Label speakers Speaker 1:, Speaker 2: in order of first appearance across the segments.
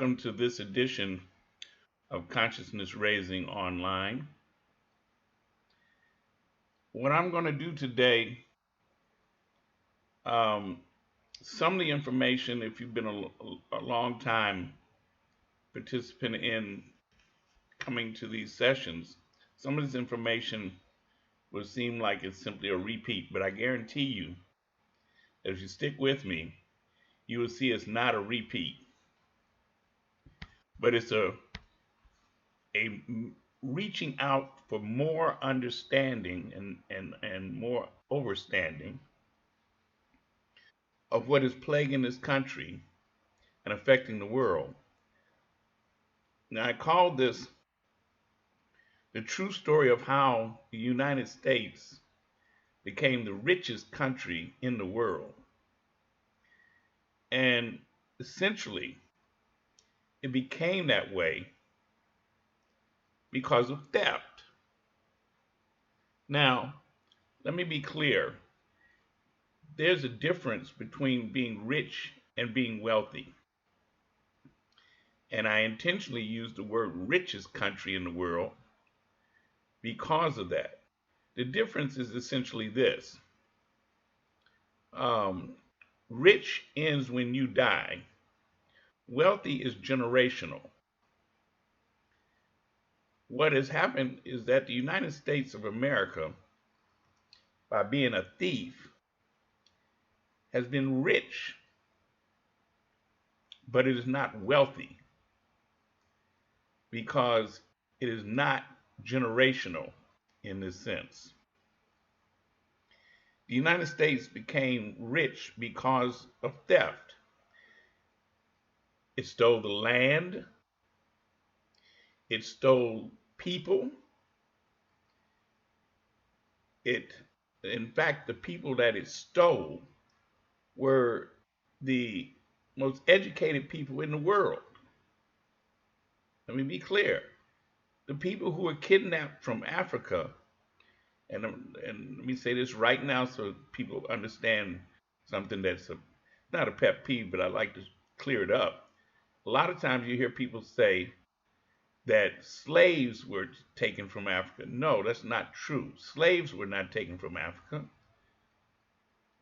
Speaker 1: Welcome to this edition of Consciousness Raising Online. What I'm going to do today, um, some of the information, if you've been a long time participant in coming to these sessions, some of this information will seem like it's simply a repeat, but I guarantee you, if you stick with me, you will see it's not a repeat, but it's a reaching out for more understanding and more overstanding of what is plaguing this country and affecting the world. Now, I call this the true story of how the United States became the richest country in the world. And essentially, it became that way because of theft. Now, let me be clear. There's a difference between being rich and being wealthy. And I intentionally use the word richest country in the world because of that. The difference is essentially this. Rich ends when you die. Wealthy is generational. What has happened is that the United States of America, by being a thief, has been rich, but it is not wealthy because it is not generational in this sense. The United States became rich because of theft. It stole the land, it stole people. In fact, the people that it stole were the most educated people in the world. Let me be clear. The people who were kidnapped from Africa, and let me say this right now so people understand something that's not a pet peeve, but I like to clear it up. A lot of times you hear people say that slaves were taken from Africa. No, that's not true. Slaves were not taken from Africa.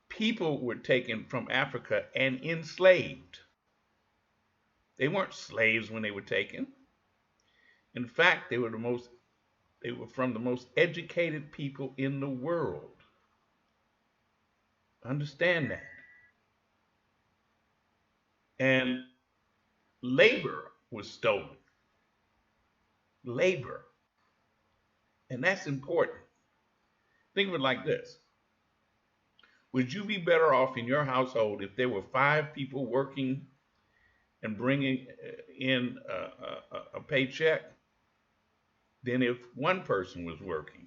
Speaker 1: People were taken from Africa and enslaved. They weren't slaves when they were taken. In fact, they were from the most educated people in the world. Understand that. And labor was stolen. Labor. And that's important. Think of it like this. Would you be better off in your household if there were 5 people working and bringing in a paycheck than if one person was working?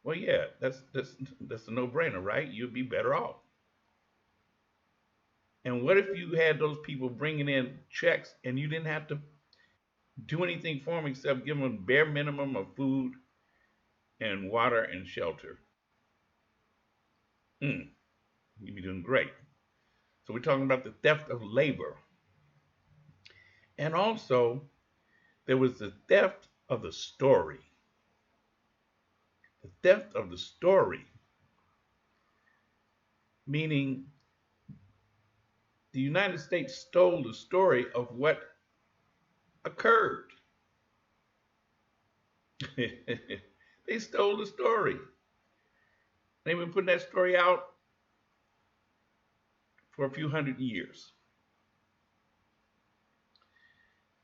Speaker 1: Well, yeah, that's a no-brainer, right? You'd be better off. And what if you had those people bringing in checks and you didn't have to do anything for them except give them a bare minimum of food and water and shelter? You'd be doing great. So we're talking about the theft of labor. And also, there was the theft of the story. The theft of the story, meaning the United States stole the story of what occurred. They stole the story. They've been putting that story out for a few hundred years.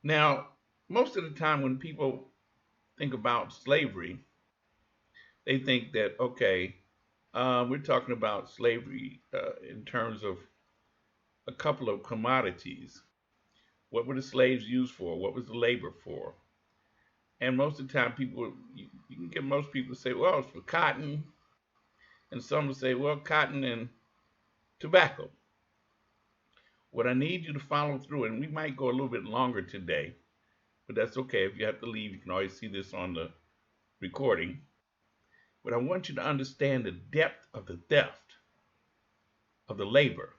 Speaker 1: Now, most of the time when people think about slavery, they think that, okay, we're talking about slavery in terms of a couple of commodities. What were the slaves used for? What was the labor for? And most of the time, you can get most people to say, well, it's for cotton. And some will say, well, cotton and tobacco. What I need you to follow through, and we might go a little bit longer today, but that's okay. If you have to leave, you can always see this on the recording. But I want you to understand the depth of the theft of the labor.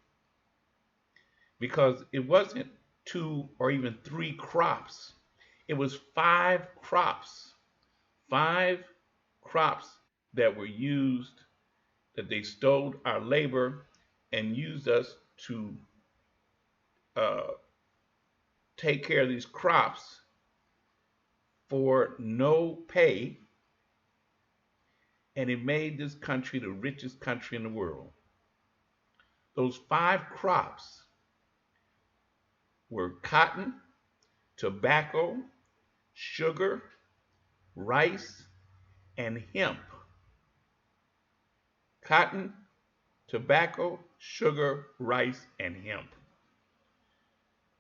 Speaker 1: Because it wasn't two, or even three crops. It was five crops that were used, that they stole our labor and used us to uh, take care of these crops for no pay, and it made this country the richest country in the world. Those five crops were cotton, tobacco, sugar, rice, and hemp. Cotton, tobacco, sugar, rice, and hemp.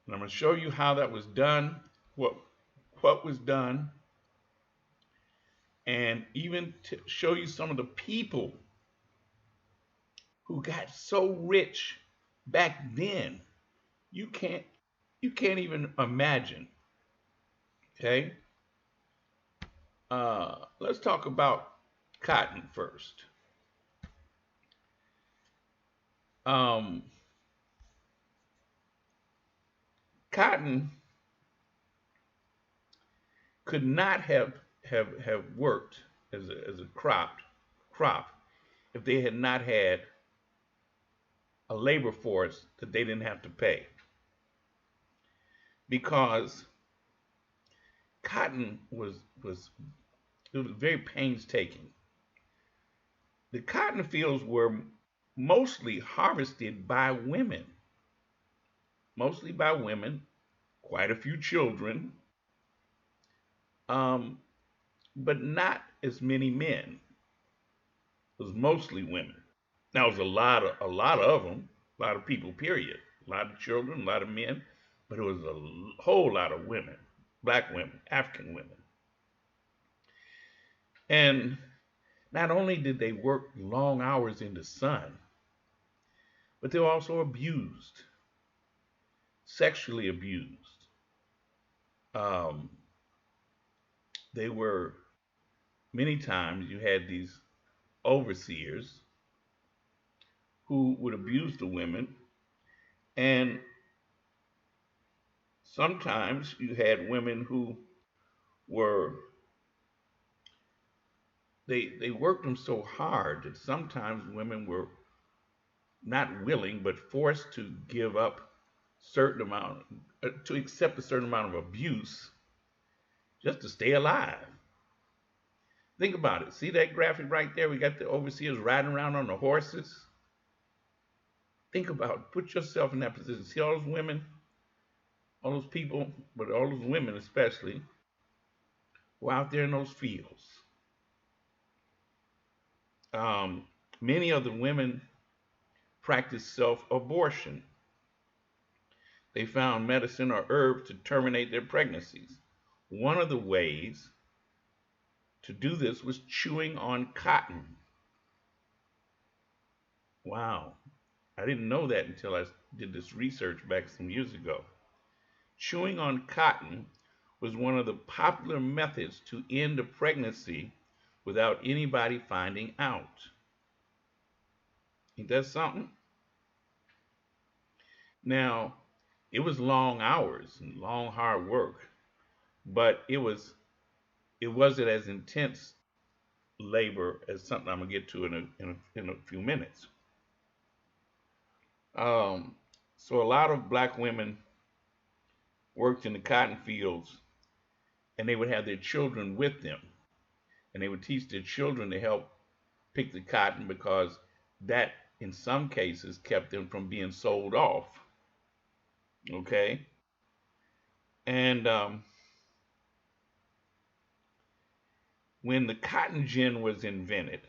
Speaker 1: And I'm going to show you how that was done, what was done, and even to show you some of the people who got so rich back then. You can't you can't even imagine. Okay, let's talk about cotton first. Um, Cotton could not have worked as a crop if they had not had a labor force that they didn't have to pay, because cotton was it was very painstaking. The cotton fields were mostly harvested by women, mostly by women, quite a few children, um, but not as many men. It was mostly women. Now it was a lot of them, a lot of people. Period. A lot of children, a lot of men, but it was a whole lot of women, black women, African women, and not only did they work long hours in the sun, but they were also abused, sexually abused. Um, they were, many times you had these overseers who would abuse the women, and sometimes you had women who were, they worked them so hard that sometimes women were not willing but forced to give up certain amount, to accept a certain amount of abuse just to stay alive. Think about it. See that graphic right there? We got the overseers riding around on the horses. Think about it. Put yourself in that position. See all those women, all those people, but all those women especially, who are out there in those fields. Um, Many of the women practiced self-abortion. They found medicine or herbs to terminate their pregnancies. One of the ways to do this was chewing on cotton. Wow, I didn't know that until I did this research back some years ago. Chewing on cotton was one of the popular methods to end a pregnancy without anybody finding out. Ain't that something? Now, it was long hours and long hard work, but it wasn't as intense labor as something I'm gonna get to in a few minutes. Um, so a lot of black women worked in the cotton fields, and they would have their children with them, and they would teach their children to help pick the cotton, because that in some cases kept them from being sold off. Okay, and when the cotton gin was invented,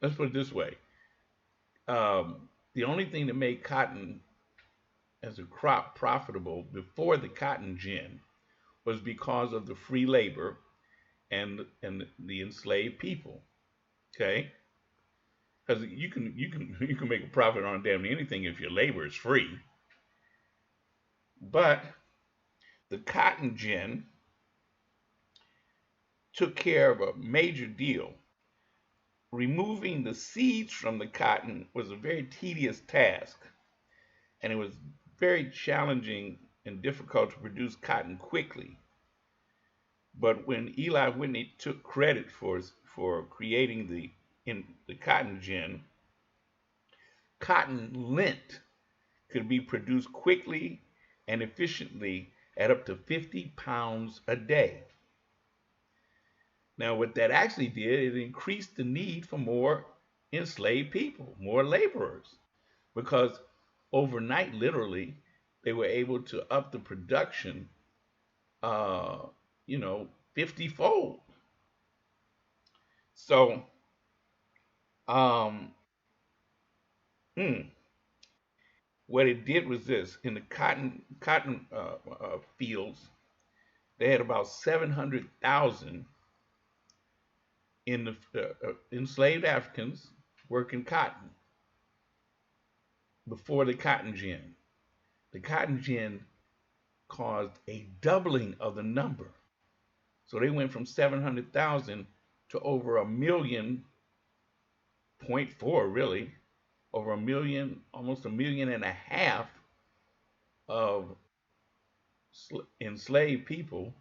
Speaker 1: let's put it this way: the only thing that made cotton as a crop profitable before the cotton gin was because of the free labor and the enslaved people. Okay, because you can make a profit on damn anything if your labor is free. But the cotton gin took care of a major deal. Removing the seeds from the cotton was a very tedious task, and it was very challenging and difficult to produce cotton quickly. But when Eli Whitney took credit for creating the cotton gin, cotton lint could be produced quickly and efficiently at up to 50 pounds a day. Now, what that actually did, it increased the need for more enslaved people, more laborers, because overnight, literally, they were able to up the production, uh, 50-fold. So, um, hmm, what it did was this: in the cotton fields, they had about 700,000 in the enslaved Africans working cotton before the cotton gin. The cotton gin caused a doubling of the number. So they went from 700,000 to over a million, point four really, over a million, almost a million and a half of enslaved people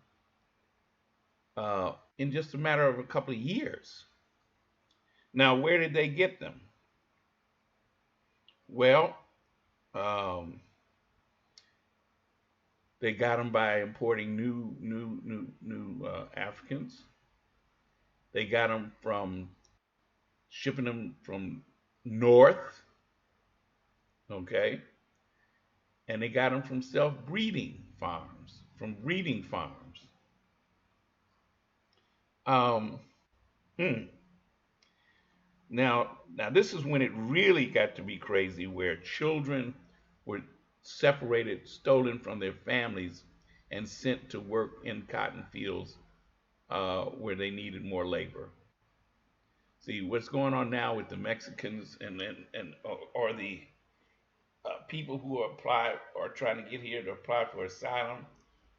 Speaker 1: in just a matter of a couple of years. Now, where did they get them? Well, um, they got them by importing new Africans. They got them from shipping them from north, okay, and they got them from self-breeding farms, from breeding farms. Um, hmm. Now this is when it really got to be crazy, where children were separated, stolen from their families, and sent to work in cotton fields where they needed more labor. See what's going on now with the Mexicans and or the people who apply or trying to get here to apply for asylum,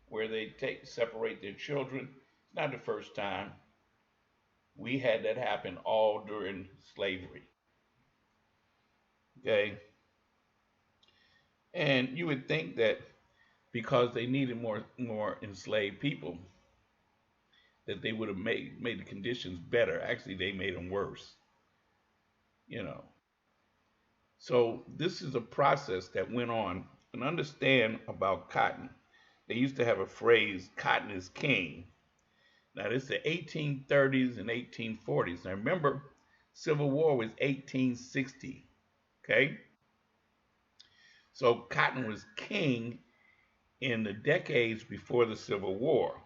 Speaker 1: where they separate their children. It's not the first time. We had that happen all during slavery. Okay, and you would think that because they needed more enslaved people, that they would have made the conditions better. Actually, they made them worse. You know, so this is a process that went on. And understand about cotton. They used to have a phrase, "Cotton is king." Now this is the 1830s and 1840s. Now remember, Civil War was 1860. Okay, so cotton was king in the decades before the Civil War.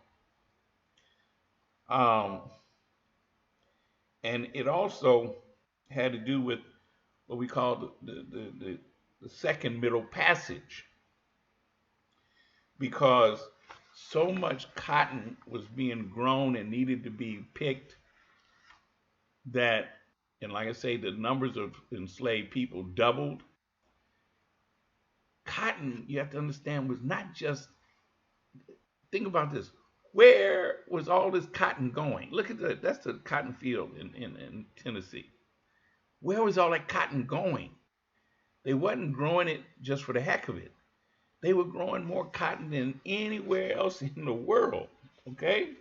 Speaker 1: Um, and it also had to do with what we call the second middle passage, because so much cotton was being grown and needed to be picked that, and like I say, the numbers of enslaved people doubled. Cotton, you have to understand, was not just, think about this. Where was all this cotton going? Look at that. That's the cotton field in Tennessee. Where was all that cotton going? They wasn't growing it just for the heck of it. They were growing more cotton than anywhere else in the world. Okay?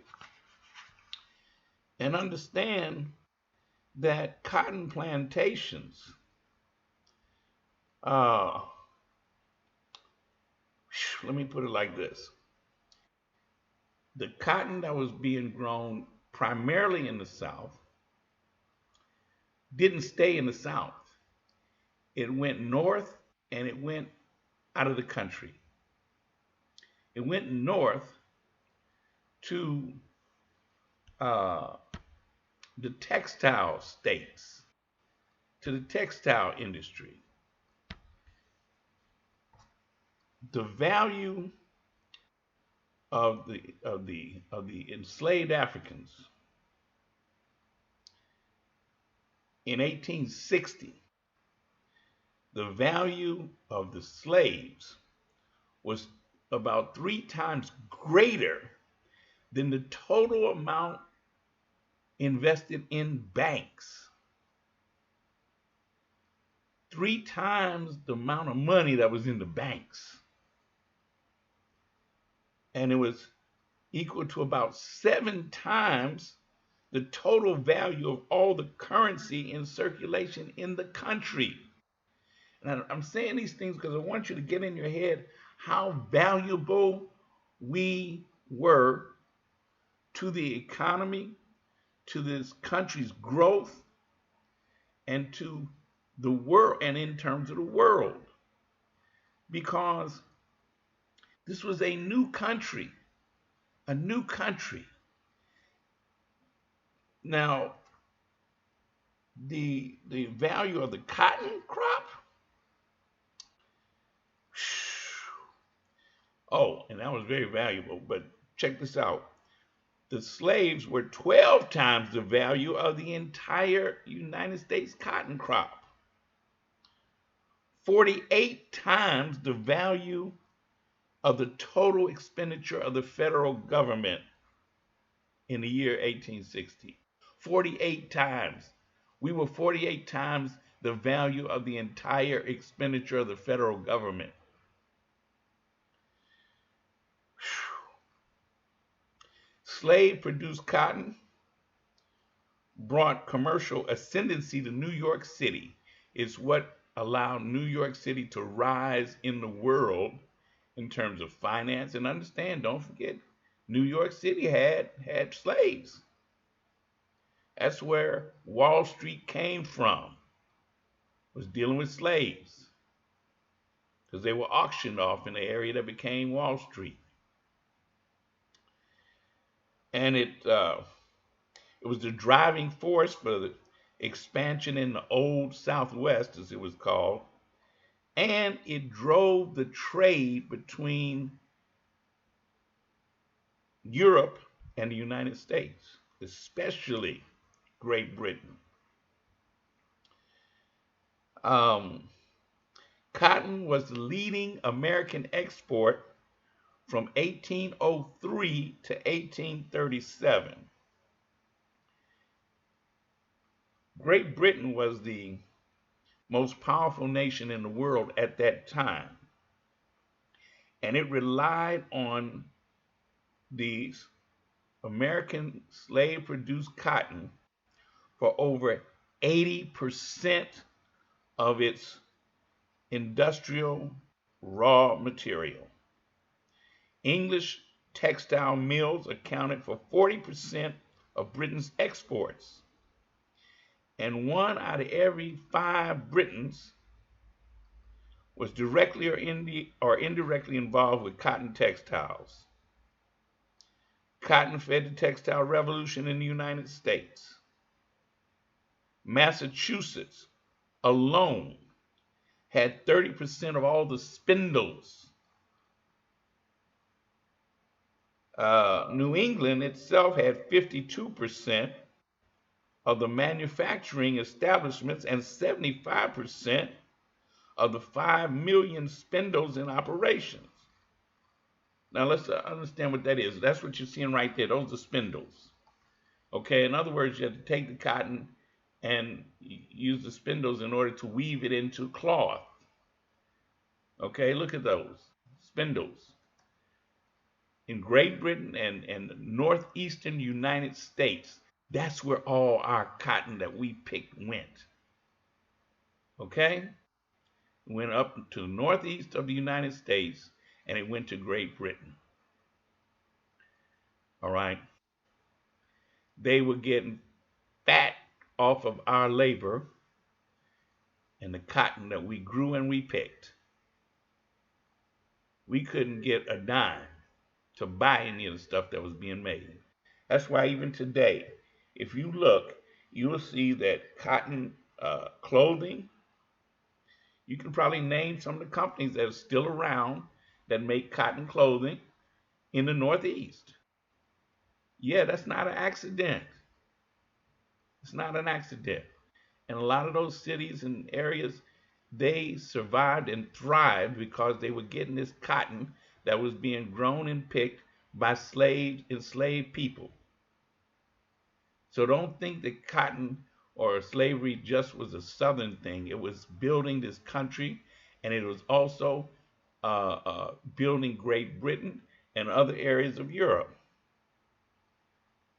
Speaker 1: And understand that cotton plantations, uh, let me put it like this: the cotton that was being grown primarily in the South didn't stay in the South. It went north and it went out of the country. It went north to uh, the textile states, to the textile industry. The value of the enslaved Africans in 1860, the value of the slaves was about 3 times greater than the total amount invested in banks. 3 times the amount of money that was in the banks. and it was equal to about 7 times the total value of all the currency in circulation in the country. And I'm saying these things because I want you to get in your head how valuable we were to the economy, to this country's growth, and to the world, and in terms of the world, because this was a new country, a new country. Now, the value of the cotton crop. Oh, and that was very valuable. But check this out. The slaves were 12 times the value of the entire United States cotton crop, 48 times the value of the total expenditure of the federal government in the year 1860. 48 times. We were 48 times the value of the entire expenditure of the federal government. Slave produced cotton brought commercial ascendancy to New York City. It's what allowed New York City to rise in the world in terms of finance. And understand, don't forget, New York City had slaves. That's where Wall Street came from, was dealing with slaves, because they were auctioned off in the area that became Wall Street. And it was the driving force for the expansion in the Old Southwest, as it was called, and it drove the trade between Europe and the United States, especially Great Britain. Cotton was the leading American export from 1803 to 1837. Great Britain was the most powerful nation in the world at that time, and it relied on the American slave-produced cotton for over 80% of its industrial raw material. English textile mills accounted for 40% of Britain's exports, and 1 out of every 5 Britons was directly or indirectly involved with cotton textiles. Cotton fed the textile revolution in the United States. Massachusetts alone had 30% of all the spindles. New England itself had 52% of the manufacturing establishments and 75% of the 5 million spindles in operations. Now let's understand what that is. That's what you're seeing right there. Those are spindles. Okay, in other words, you have to take the cotton and use the spindles in order to weave it into cloth. Okay, look at those spindles. In Great Britain and northeastern United States, that's where all our cotton that we picked went. Okay? It went up to the northeast of the United States, and it went to Great Britain. All right? They were getting fat off of our labor and the cotton that we grew and we picked. We couldn't get a dime to buy any of the stuff that was being made. That's why even today, if you look, you will see that cotton clothing, you can probably name some of the companies that are still around that make cotton clothing in the Northeast. Yeah, that's not an accident. It's not an accident. And a lot of those cities and areas, they survived and thrived because they were getting this cotton that was being grown and picked by enslaved people. So don't think that cotton or slavery just was a Southern thing. It was building this country, and it was also building Great Britain, and other areas of Europe.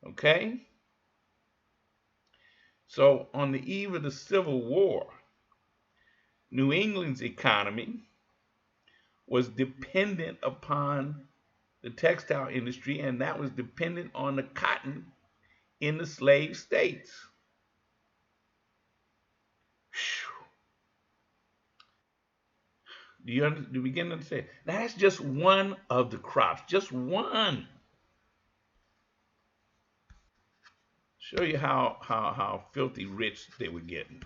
Speaker 1: Okay? So, on the eve of the Civil War, New England's economy was dependent upon the textile industry, and that was dependent on the cotton in the slave states. Do you begin to understand? That's just one of the crops, just one. Show you how filthy rich they were getting.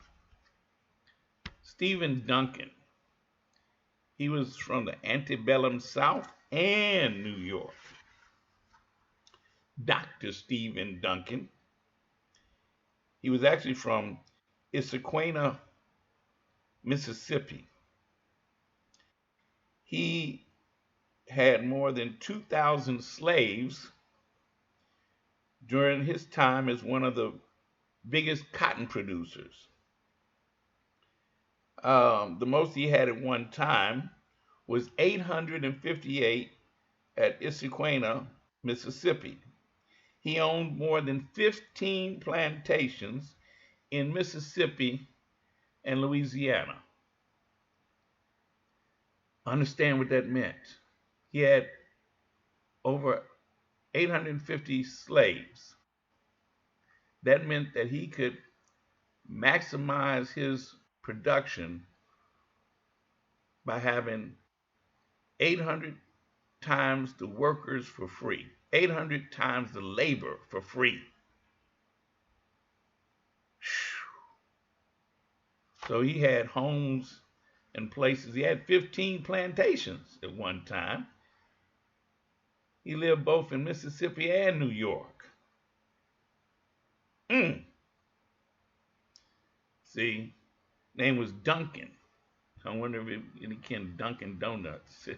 Speaker 1: Stephen Duncan, he was from the antebellum South and New York. Dr. Stephen Duncan, he was actually from Issaquena, Mississippi. He had more than 2,000 slaves during his time as one of the biggest cotton producers. The most he had at one time was 858 at Issaquena, Mississippi. He owned more than 15 plantations in Mississippi and Louisiana. Understand what that meant. He had over 850 slaves. That meant that he could maximize his production by having 800 times the workers for free, 800 times the labor for free. So he had homes and places. He had 15 plantations at one time. He lived both in Mississippi and New York. See, name was Duncan. I wonder if any kin Dunkin' Donuts.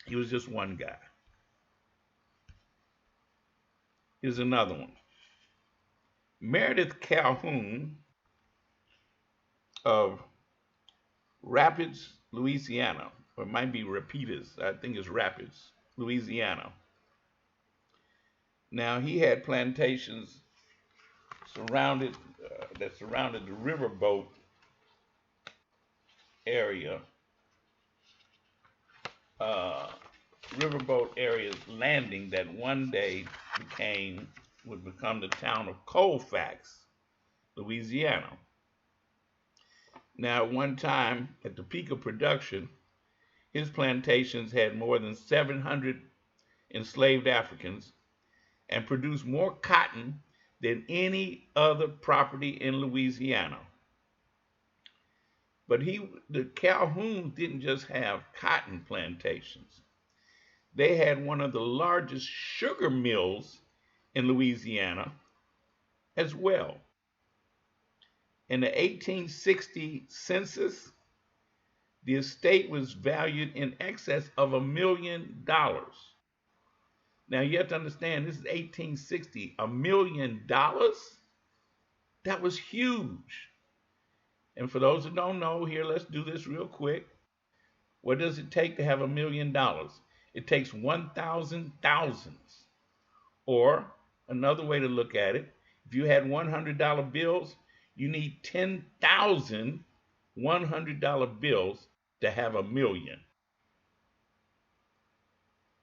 Speaker 1: He was just one guy. Here's another one. Meredith Calhoun of Rapids, Louisiana, or it might be Rapides. I think it's Rapids, Louisiana. Now he had plantations that surrounded the riverboat area. Riverboat area's landing that one day would become the town of Colfax, Louisiana. Now, at one time, at the peak of production, his plantations had more than 700 enslaved Africans and produced more cotton than any other property in Louisiana. But the Calhouns didn't just have cotton plantations. They had one of the largest sugar mills in Louisiana as well. In the 1860 census, the estate was valued in excess of $1 million. Now you have to understand, this is 1860. $1 million? That was huge. And for those that don't know, here, let's do this real quick. What does it take to have $1 million? It takes 1,000 thousands. Or another way to look at it, if you had $100 bills, you need 10,000 $100 bills to have $1 million.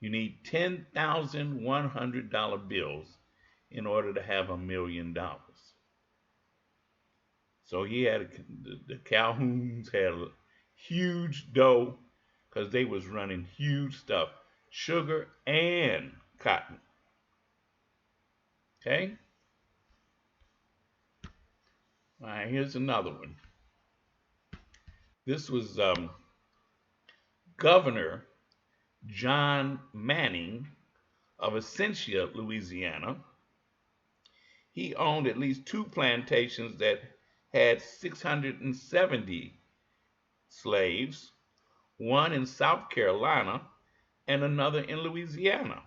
Speaker 1: You need 10,000 $100 bills in order to have $1 million. So the Calhouns had a huge dough because they was running huge stuff, sugar and cotton. Okay? All right, here's another one. This was Governor John Manning of Essentia, Louisiana. He owned at least 2 plantations that had 670 slaves, one in South Carolina and another in Louisiana.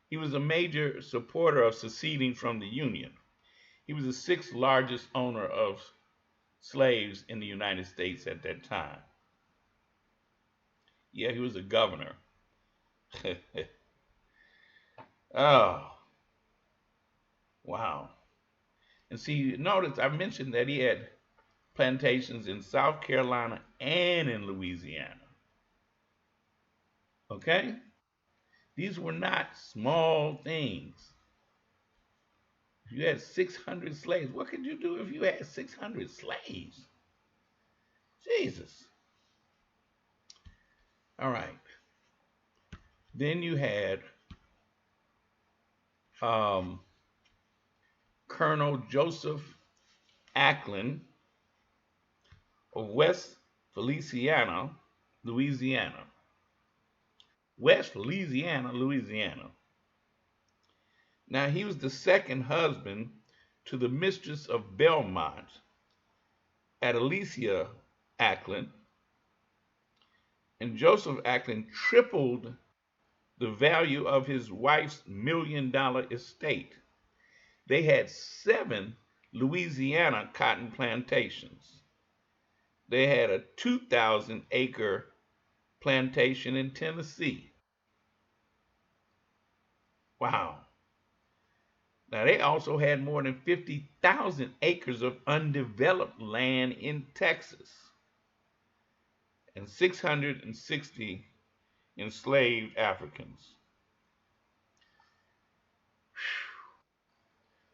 Speaker 1: He was a major supporter of seceding from the Union. He was the 6th largest owner of slaves in the United States at that time. Yeah, he was a governor. Oh, wow. And see, notice I mentioned that he had plantations in South Carolina and in Louisiana. Okay? These were not small things. If you had 600 slaves, what could you do if you had 600 slaves? Jesus. All right. Then you had um, Colonel Joseph Acklin of West Feliciana, Louisiana. West Louisiana, Louisiana. Now, he was the second husband to the mistress of Belmont, Adelicia Acklin, and Joseph Acklin tripled the value of his wife's $1 million estate. They had 7 Louisiana cotton plantations. They had a 2,000-acre plantation in Tennessee. Wow. Now, they also had more than 50,000 acres of undeveloped land in Texas and 660 enslaved Africans.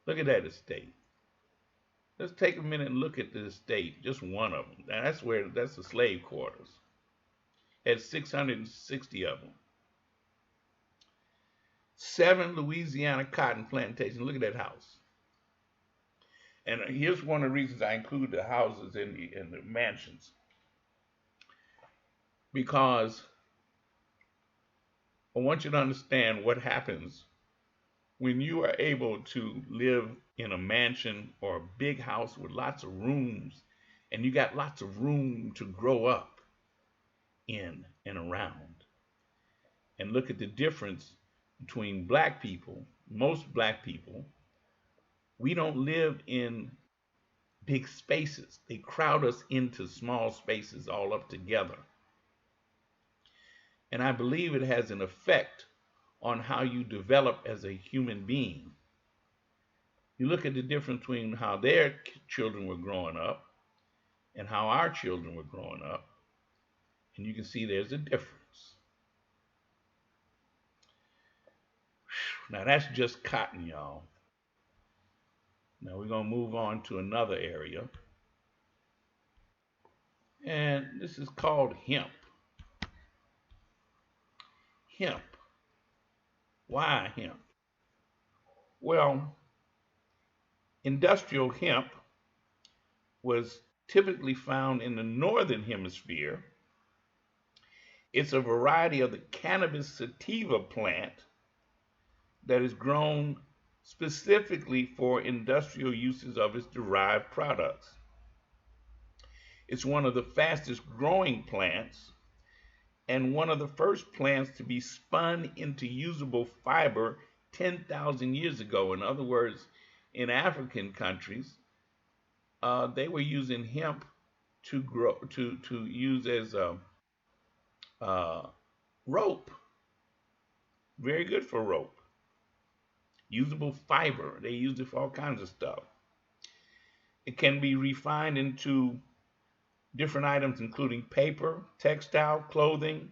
Speaker 1: Look at that estate. Let's take a minute and look at the estate, just one of them. Now, that's the slave quarters. It had 660 of them. 7 Louisiana cotton plantations. Look at that house. And here's one of the reasons I include the houses in the mansions, because I want you to understand what happens when you are able to live in a mansion or a big house with lots of rooms, and you got lots of room to grow up in and around. And look at the difference between black people. Most black people, we don't live in big spaces. They crowd us into small spaces all up together. And I believe it has an effect on how you develop as a human being. You look at the difference between how their children were growing up and how our children were growing up, and you can see there's a difference. Now that's just cotton, y'all. Now we're going to move on to another area, and this is called hemp. Hemp. Why hemp? Well, industrial hemp was typically found in the northern hemisphere. It's a variety of the cannabis sativa plant that is grown specifically for industrial uses of its derived products. It's one of the fastest growing plants and one of the first plants to be spun into usable fiber 10,000 years ago. In other words, in African countries, they were using hemp to grow to use as a rope. Very good for rope. Usable fiber. They used it for all kinds of stuff. It can be refined into different items, including paper, textile, clothing,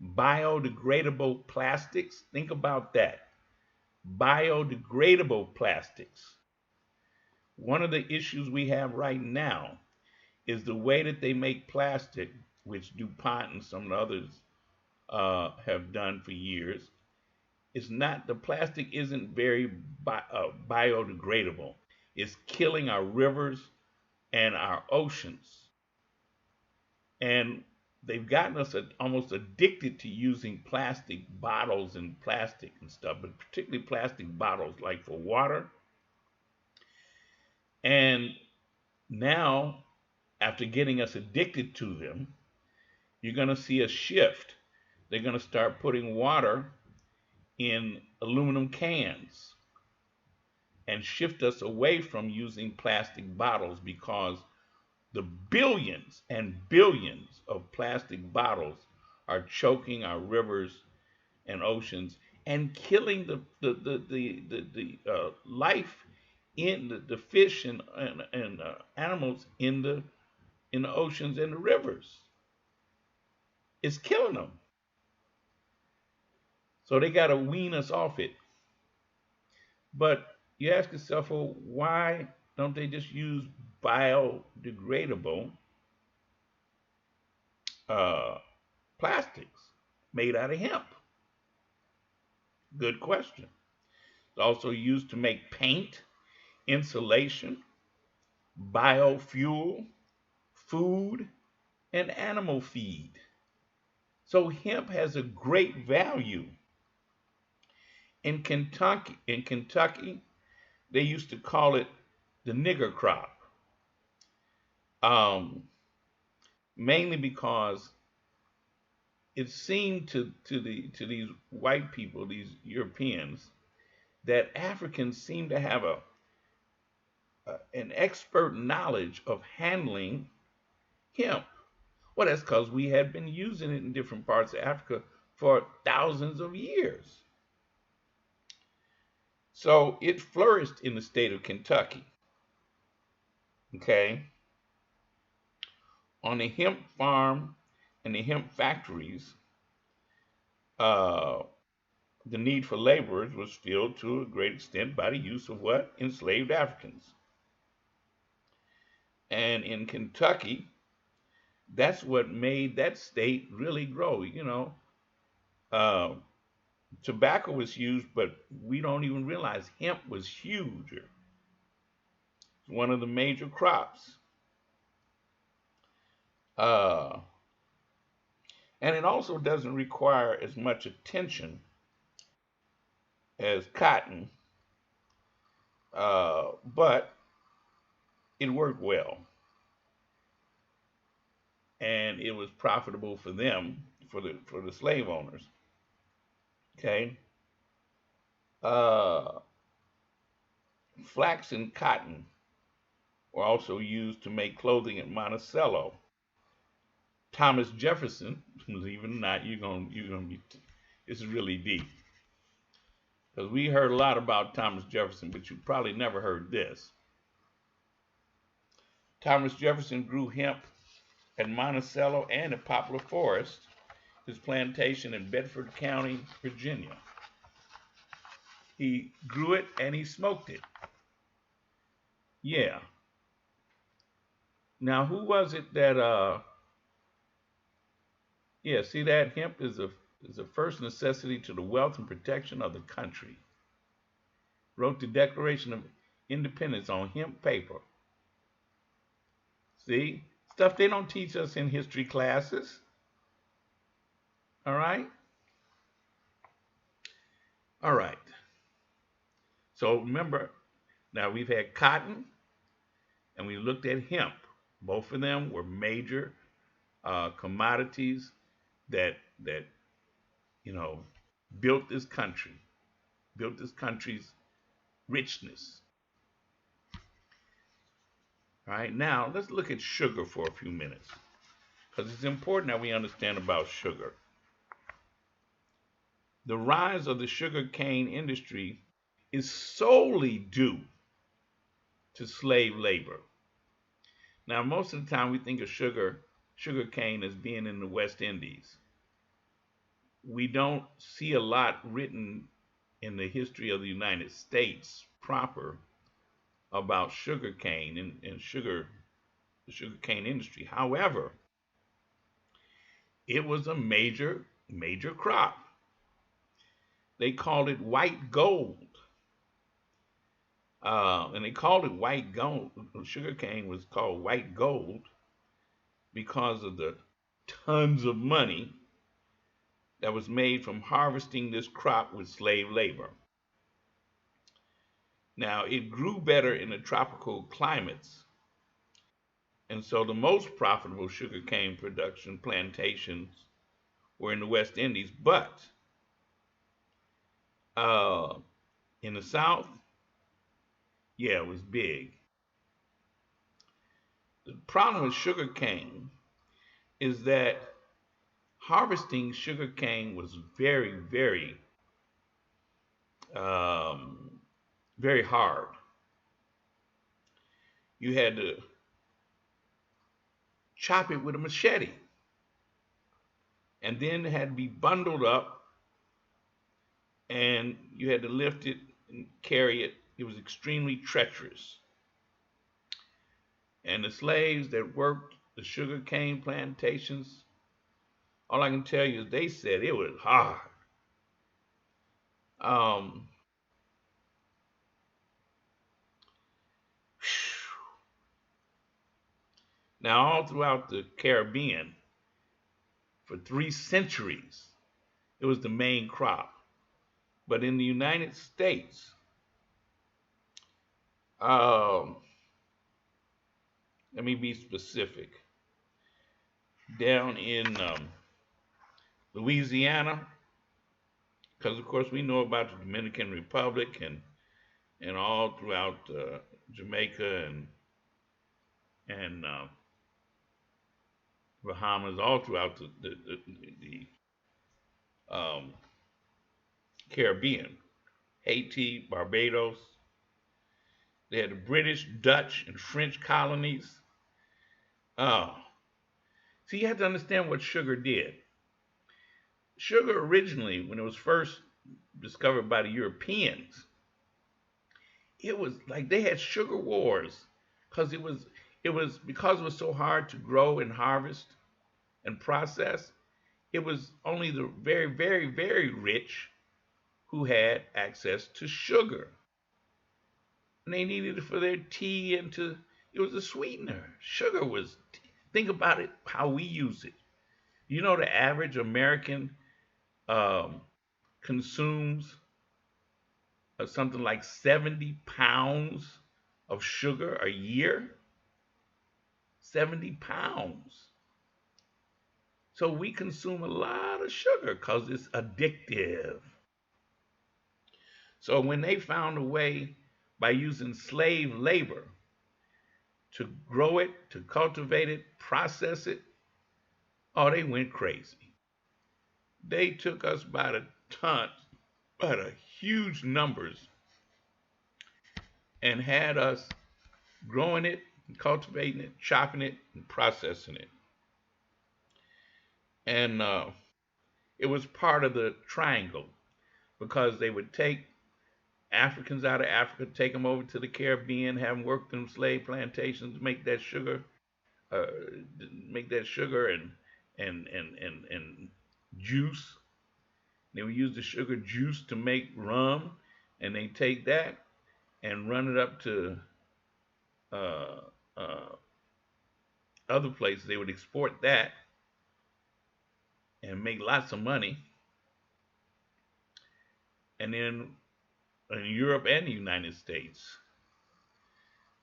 Speaker 1: biodegradable plastics. Think about that. Biodegradable plastics. One of the issues we have right now is the way that they make plastic, which DuPont and some others have done for years. It's not, the plastic isn't very biodegradable. It's killing our rivers and our oceans. And they've gotten us almost addicted to using plastic bottles and plastic and stuff, but particularly plastic bottles like for water. And now, after getting us addicted to them, you're going to see a shift. They're going to start putting water in aluminum cans and shift us away from using plastic bottles, because the billions and billions of plastic bottles are choking our rivers and oceans and killing the life in the fish and animals in the oceans and the rivers. It's killing them. So they got to wean us off it. But you ask yourself, well, why don't they just use biodegradable uh, plastics made out of hemp? Good question. It's also used to make paint, insulation, biofuel, food, and animal feed. So hemp has a great value. In Kentucky, they used to call it the nigger crop, um, mainly because it seemed to these white people, these Europeans, that Africans seem to have an expert knowledge of handling hemp. Well, that's because we had been using it in different parts of Africa for thousands of years. So it flourished in the state of Kentucky. Okay, on the hemp farm and the hemp factories, uh, the need for laborers was filled to a great extent by the use of what? Enslaved Africans. And in Kentucky, that's what made that state really grow. Uh, tobacco was used, but we don't even realize hemp was huge. It's one of the major crops. Uh, and it also doesn't require as much attention as cotton, but it worked well. And it was profitable for them, for the slave owners. Okay, uh, flax and cotton were also used to make clothing at Monticello. Thomas Jefferson, believe it or not, you're gonna be. This is really deep because we heard a lot about Thomas Jefferson, but you probably never heard this. Thomas Jefferson grew hemp at Monticello and at Poplar Forest, his plantation in Bedford County, Virginia. He grew it and he smoked it. Yeah. Now, who was it that? Yeah. See that hemp is a first necessity to the wealth and protection of the country. Wrote the Declaration of Independence on hemp paper. See, stuff they don't teach us in history classes. All right. All right. So remember, now we've had cotton and we looked at hemp. Both of them were major commodities that you know built this country, built this country's richness. All right, now let's look at sugar for a few minutes because it's important that we understand about sugar. The rise of the sugar cane industry is solely due to slave labor. Now, most of the time we think of sugar cane as being in the West Indies. We don't see a lot written in the history of the United States proper about sugar cane and the sugar cane industry. However, it was a major crop. They called it white gold. And they called it white gold. Sugar cane was called white gold because of the tons of money that was made from harvesting this crop with slave labor. Now, it grew better in the tropical climates, and so the most profitable sugarcane production plantations were in the West Indies, but uh, in the South, yeah, it was big. The problem with sugarcane is that harvesting sugar cane was very, um, very hard. You had to chop it with a machete, and then it had to be bundled up, and you had to lift it and carry it. It was extremely treacherous. And the slaves that worked the sugar cane plantations, all I can tell you is they said it was hard. Um, Now, all throughout the Caribbean, for 3 centuries, it was the main crop. But in the United States, um, let me be specific. Down in Louisiana, because of course we know about the Dominican Republic and all throughout Jamaica and Bahamas, all throughout the Caribbean, Haiti, Barbados. They had the British, Dutch, and French colonies. Oh, so you have to understand what sugar did. Sugar originally, when it was first discovered by the Europeans, it was like they had sugar wars because it was so hard to grow and harvest and process. It was only the very, very, very rich who had access to sugar, and they needed it for their tea and to. It was a sweetener. Sugar was. Think about it, how we use it. You know, the average American um, consumes something like 70 pounds of sugar a year. 70 pounds. So we consume a lot of sugar because it's addictive. So when they found a way by using slave labor to grow it, to cultivate it, process it, oh, they went crazy. They took us by the ton, by the huge numbers, and had us growing it, cultivating it, chopping it, and processing it. And it was part of the triangle because they would take Africans out of Africa, take them over to the Caribbean, have them work them slave plantations, uh, make that sugar and juice. They would use the sugar juice to make rum, and they take that and run it up to uh, uh, other places. They would export that and make lots of money. And then in Europe and the United States.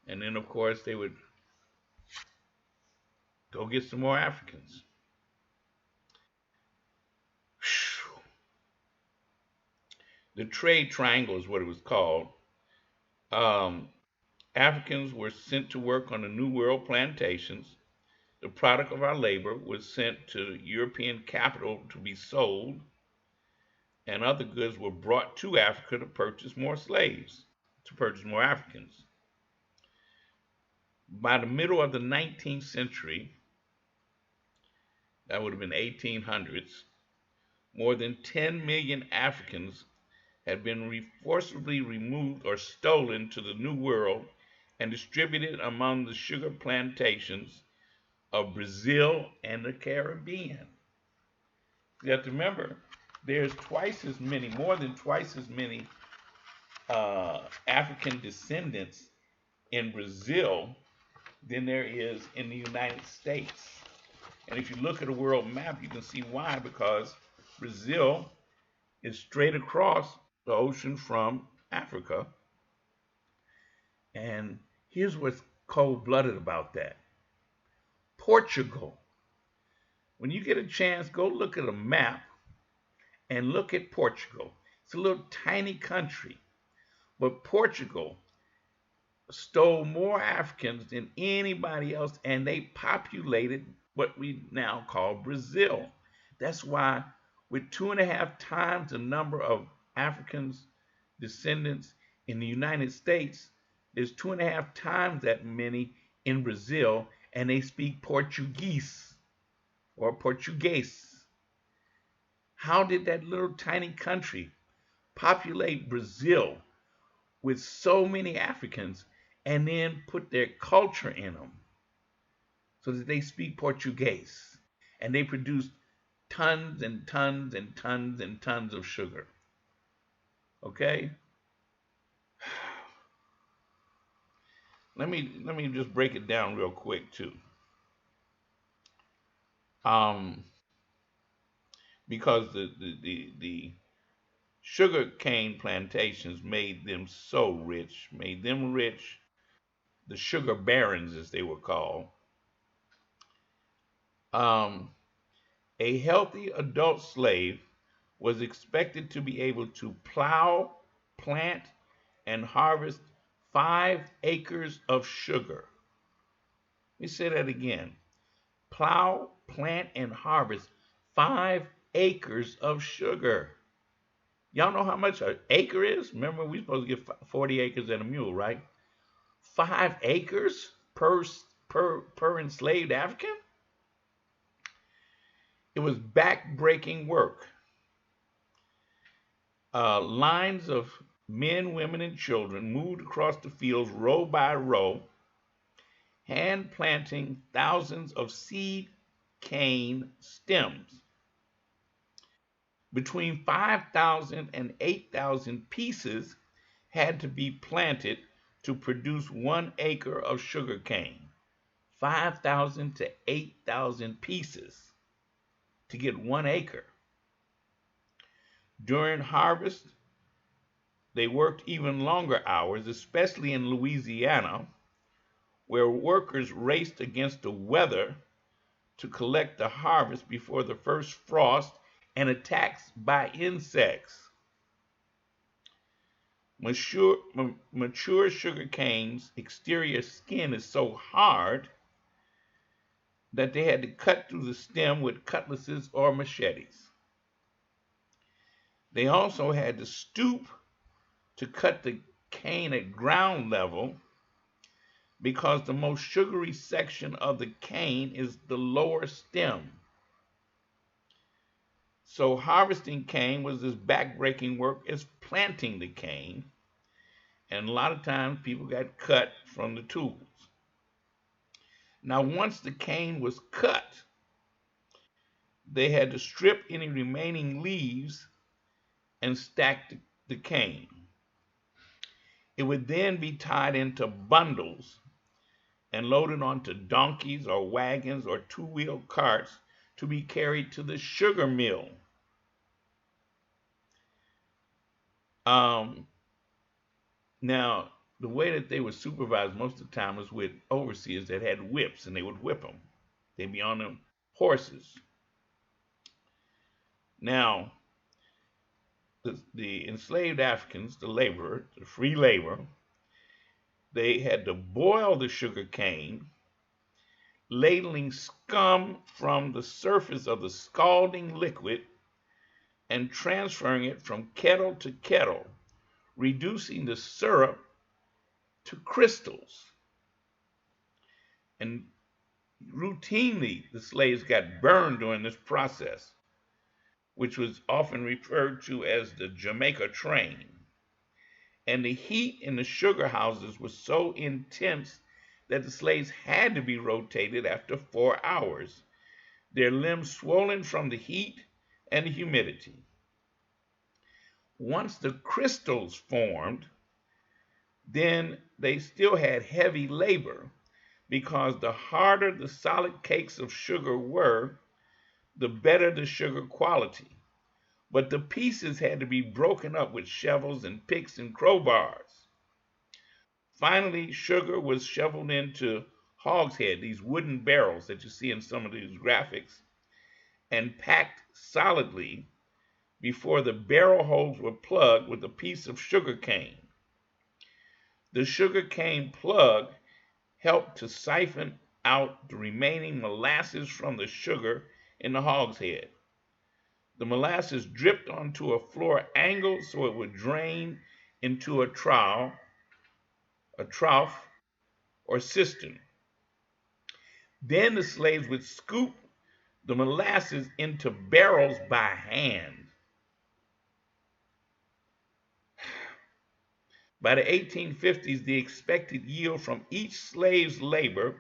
Speaker 1: And then, of course, they would go get some more Africans. The trade triangle is what it was called. Um, Africans were sent to work on the New World plantations. The product of our labor was sent to European capital to be sold, and other goods were brought to Africa to purchase more slaves, to purchase more Africans. By the middle of the 19th century, that would have been 1800s, more than 10 million Africans had been forcibly removed or stolen to the New World and distributed among the sugar plantations of Brazil and the Caribbean. You have to remember, there's twice as many, more than twice as many African descendants in Brazil than there is in the United States. And if you look at a world map, you can see why, because Brazil is straight across the ocean from Africa. And here's what's cold blooded about that: Portugal. When you get a chance, go look at a map and look at Portugal. It's a little tiny country, but Portugal stole more Africans than anybody else, and they populated what we now call Brazil. That's why, with 2.5 times the number of Africans descendants in the United States, there's 2.5 times that many in Brazil, and they speak Portuguese or Portuguese. How did that little tiny country populate Brazil with so many Africans and then put their culture in them so that they speak Portuguese and they produce tons and tons and tons and tons of sugar? Okay? Let me just break it down real quick too. Um, because the sugar cane plantations made them so rich, made them rich, the sugar barons as they were called. Um, a healthy adult slave was expected to be able to plow, plant, and harvest 5 acres of sugar. Let me say that again. Plow, plant, and harvest 5 acres of sugar. Y'all know how much an acre is? Remember, we supposed to get 40 acres and a mule, right? 5 acres per enslaved African? It was back-breaking work. Lines of men, women, and children moved across the fields row by row, hand planting thousands of seed cane stems. Between 5,000 and 8,000 pieces had to be planted to produce 1 acre of sugar cane. 5,000 to 8,000 pieces to get 1 acre. During harvest, they worked even longer hours, especially in Louisiana, where workers raced against the weather to collect the harvest before the first frost and attacks by insects. Mature sugar cane's exterior skin is so hard that they had to cut through the stem with cutlasses or machetes. They also had to stoop to cut the cane at ground level because the most sugary section of the cane is the lower stem. So harvesting cane was as backbreaking work as planting the cane, and a lot of times people got cut from the tools. Now, once the cane was cut, they had to strip any remaining leaves and stack the cane. It would then be tied into bundles and loaded onto donkeys or wagons or two-wheel carts to be carried to the sugar mill. Now, the way that they were supervised most of the time was with overseers that had whips, and they would whip them. They'd be on them horses. Now, the enslaved Africans, the laborer, the free labor, they had to boil the sugar cane, ladling scum from the surface of the scalding liquid and transferring it from kettle to kettle, reducing the syrup to crystals. And routinely, the slaves got burned during this process, which was often referred to as the Jamaica train. And the heat in the sugar houses was so intense that the slaves had to be rotated after 4 hours, their limbs swollen from the heat and the humidity. Once the crystals formed, then they still had heavy labor because the harder the solid cakes of sugar were, the better the sugar quality. But the pieces had to be broken up with shovels and picks and crowbars. Finally, sugar was shoveled into hogshead, these wooden barrels that you see in some of these graphics, and packed solidly before the barrel holes were plugged with a piece of sugar cane. The sugar cane plug helped to siphon out the remaining molasses from the sugar in the hogshead. The molasses dripped onto a floor angled so it would drain into a trough or cistern. Then the slaves would scoop the molasses into barrels by hand. By the 1850s, the expected yield from each slave's labor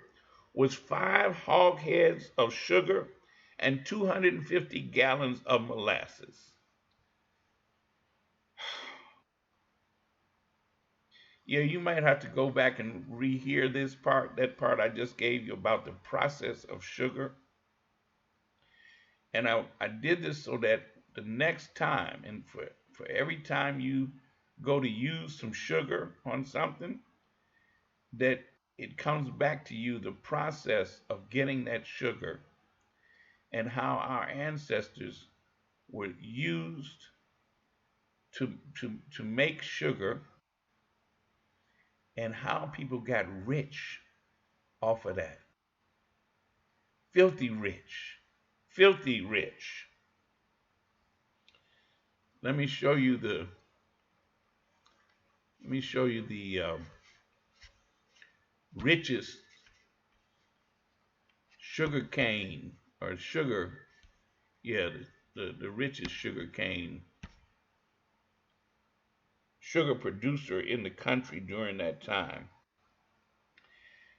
Speaker 1: was 5 hogsheads of sugar and 250 gallons of molasses. Yeah, you might have to go back and rehear that part I just gave you about the process of sugar. And I did this so that the next time, and for every time you go to use some sugar on something, that it comes back to you the process of getting that sugar and how our ancestors were used to make sugar and how people got rich off of that. Filthy rich. Filthy rich. Let me show you the richest sugar cane or sugar, yeah, the richest sugar producer in the country during that time.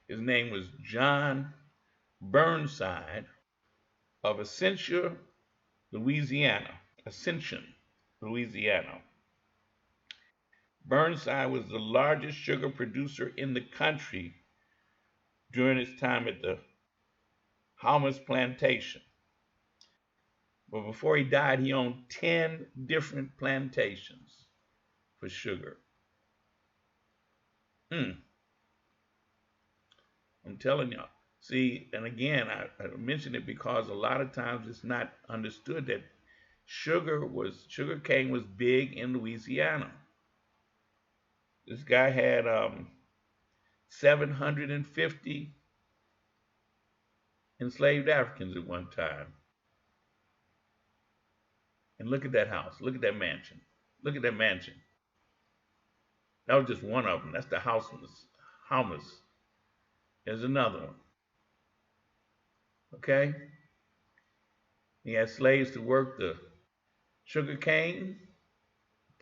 Speaker 1: His name was John Burnside of Ascension, Louisiana. Ascension, Louisiana. Burnside was the largest sugar producer in the country during his time at the Halmas Plantation. But before he died, he owned 10 different plantations for sugar. Mm, I'm telling y'all. See, and again, I mention it because a lot of times it's not understood that sugar cane was big in Louisiana. This guy had 750 enslaved Africans at one time. And look at that house. Look at that mansion. Look at that mansion. That was just one of them. That's the Halmas. There's another one. Okay? He had slaves to work the sugar cane,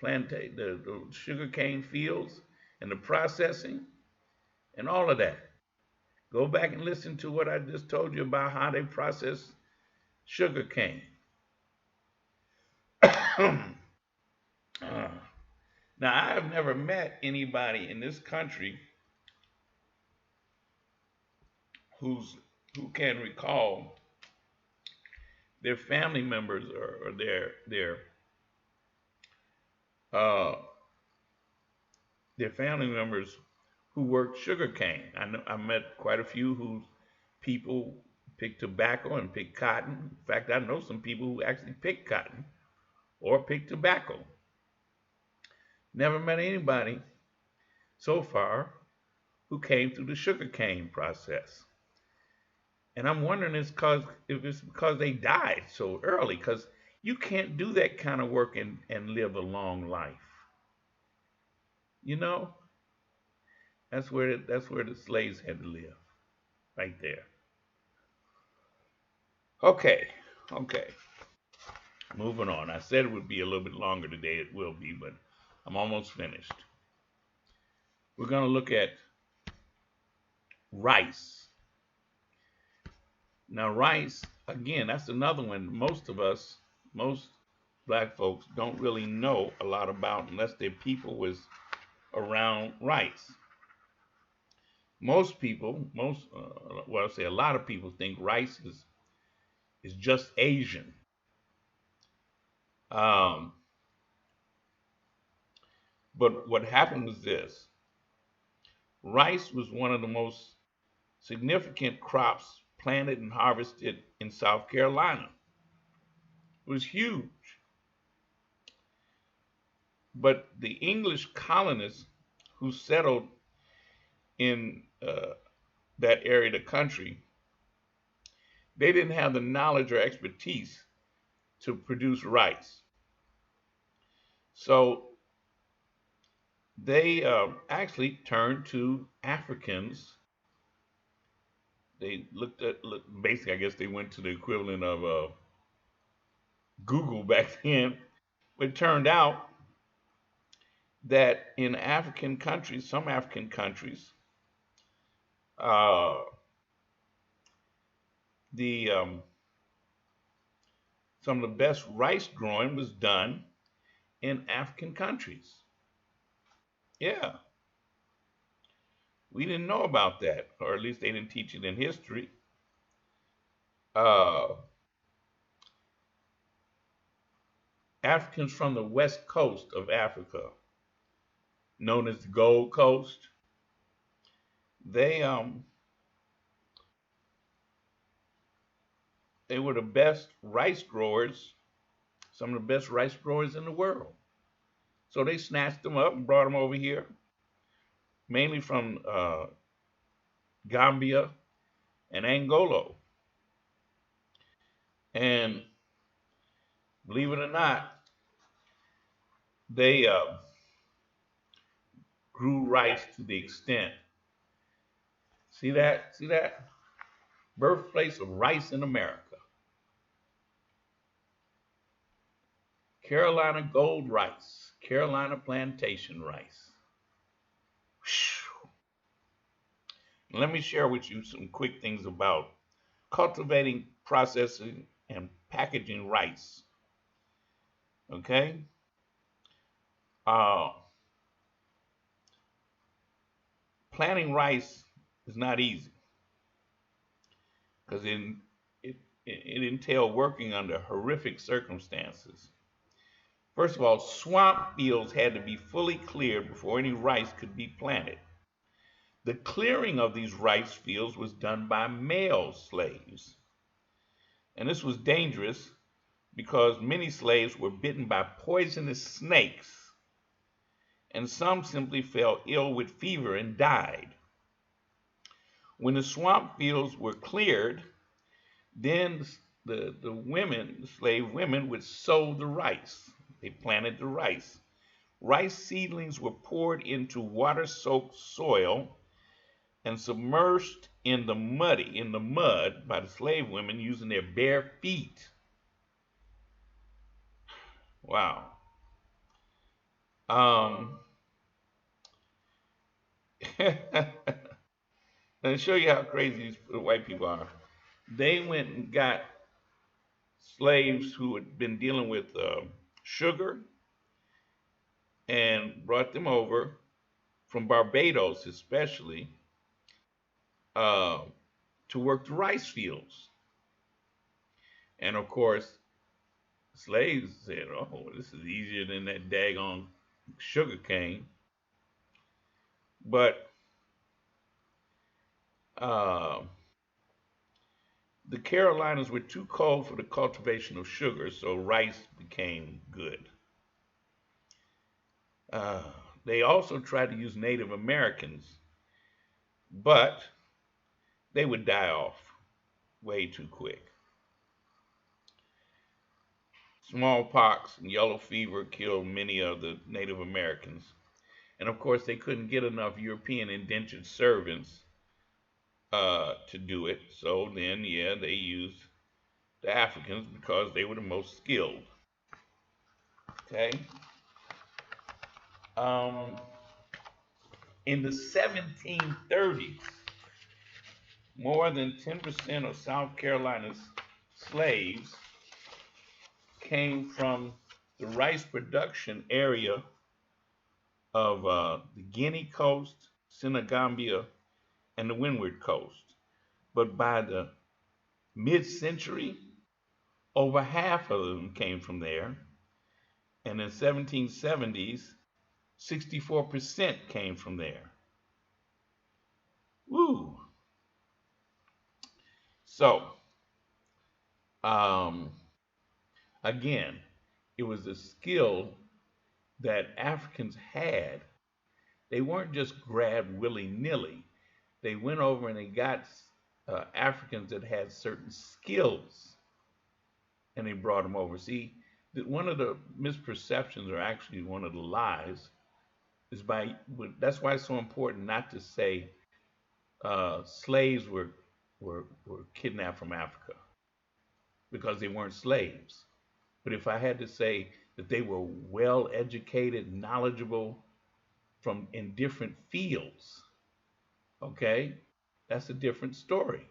Speaker 1: the sugar cane fields, and the processing, and all of that. Go back and listen to what I just told you about how they process sugar cane. Now, I have never met anybody in this country who's who can recall their family members or uh, their family members who worked sugar cane. I met quite a few whose people pick tobacco and pick cotton. In fact, I know some people who actually pick cotton or pick tobacco. Never met anybody so far who came through the sugar cane process. And I'm wondering if it's because they died so early, because you can't do that kind of work and live a long life. You know, that's where the slaves had to live, right there. Okay, okay. Moving on. I said it would be a little bit longer today. It will be, but I'm almost finished. We're going to look at rice. Now, rice, again, that's another one most black folks don't really know a lot about unless their people was around rice. Well, I say a lot of people think rice is just Asian. Um, but what happened was this: rice was one of the most significant crops planted and harvested in South Carolina. It was huge. But the English colonists who settled in that area of the country, they didn't have the knowledge or expertise to produce rice. So they actually turned to Africans. They basically, I guess they went to the equivalent of Google back then. It turned out that in African countries, some African countries, uh, the some of the best rice growing was done in African countries. Yeah, we didn't know about that, or at least they didn't teach it in history. Uh, Africans from the west coast of Africa, known as the Gold Coast, they um they were the best rice growers, some of the best rice growers in the world. So they snatched them up and brought them over here, mainly from Gambia and Angola. And believe it or not, they grew rice to the extent. See that? See that? Birthplace of rice in America. Carolina gold rice, Carolina plantation rice. Let me share with you some quick things about cultivating, processing, and packaging rice. Okay? Uh, Planting rice is not easy because it entailed working under horrific circumstances. First of all, swamp fields had to be fully cleared before any rice could be planted. The clearing of these rice fields was done by male slaves. And this was dangerous because many slaves were bitten by poisonous snakes, and some simply fell ill with fever and died. When the swamp fields were cleared, then the women, the slave women, would sow the rice. They planted the rice. Rice seedlings were poured into water-soaked soil and submerged in the mud by the slave women using their bare feet. Wow. Um, to show you how crazy these white people are, they went and got slaves who had been dealing with sugar and brought them over from Barbados, especially, uh, to work the rice fields. And of course, slaves said, "Oh, this is easier than that daggone sugar cane." But uh, the Carolinas were too cold for the cultivation of sugar, so rice became good. Uh, they also tried to use Native Americans, but they would die off way too quick. Smallpox and yellow fever killed many of the Native Americans. And of course, they couldn't get enough European indentured servants to do it. So then, yeah, they used the Africans because they were the most skilled. Okay. Um, in the 1730s, more than 10% of South Carolina's slaves came from the rice production area of the Guinea coast, Senegambia, and the Windward coast. But by the mid century, over half of them came from there. And in 1770s, 64% came from there. Woo! So, um, again, it was a skill that Africans had. They weren't just grabbed willy nilly. They went over and they got Africans that had certain skills, and they brought them over. See, one of the misperceptions, or actually one of the lies, is by that's why it's so important not to say slaves were kidnapped from Africa, because they weren't slaves. But if I had to say that they were well educated, knowledgeable from in different fields, okay, that's a different story.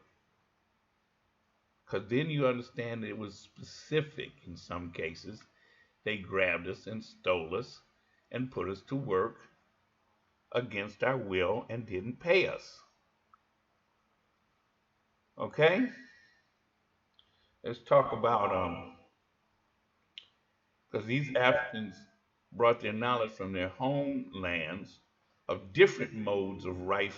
Speaker 1: Because then you understand that it was specific in some cases. They grabbed us and stole us and put us to work against our will and didn't pay us. Okay? Let's talk about because these Africans brought their knowledge from their homelands of different modes of rice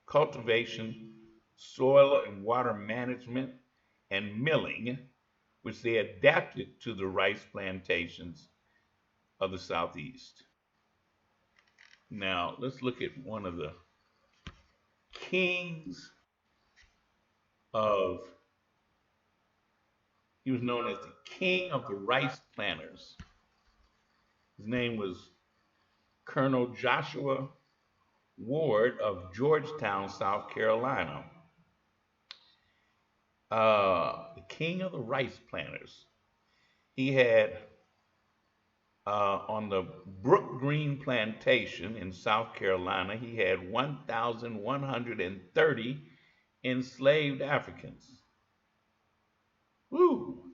Speaker 1: cultivation, soil and water management, and milling, which they adapted to the rice plantations of the Southeast. Now, let's look at one of the kings of, he was known as the king of the rice planters. His name was Colonel Joshua Ward of Georgetown, South Carolina. The king of the rice planters. He had on the Brook Green Plantation in South Carolina, he had 1,130 enslaved Africans. Woo!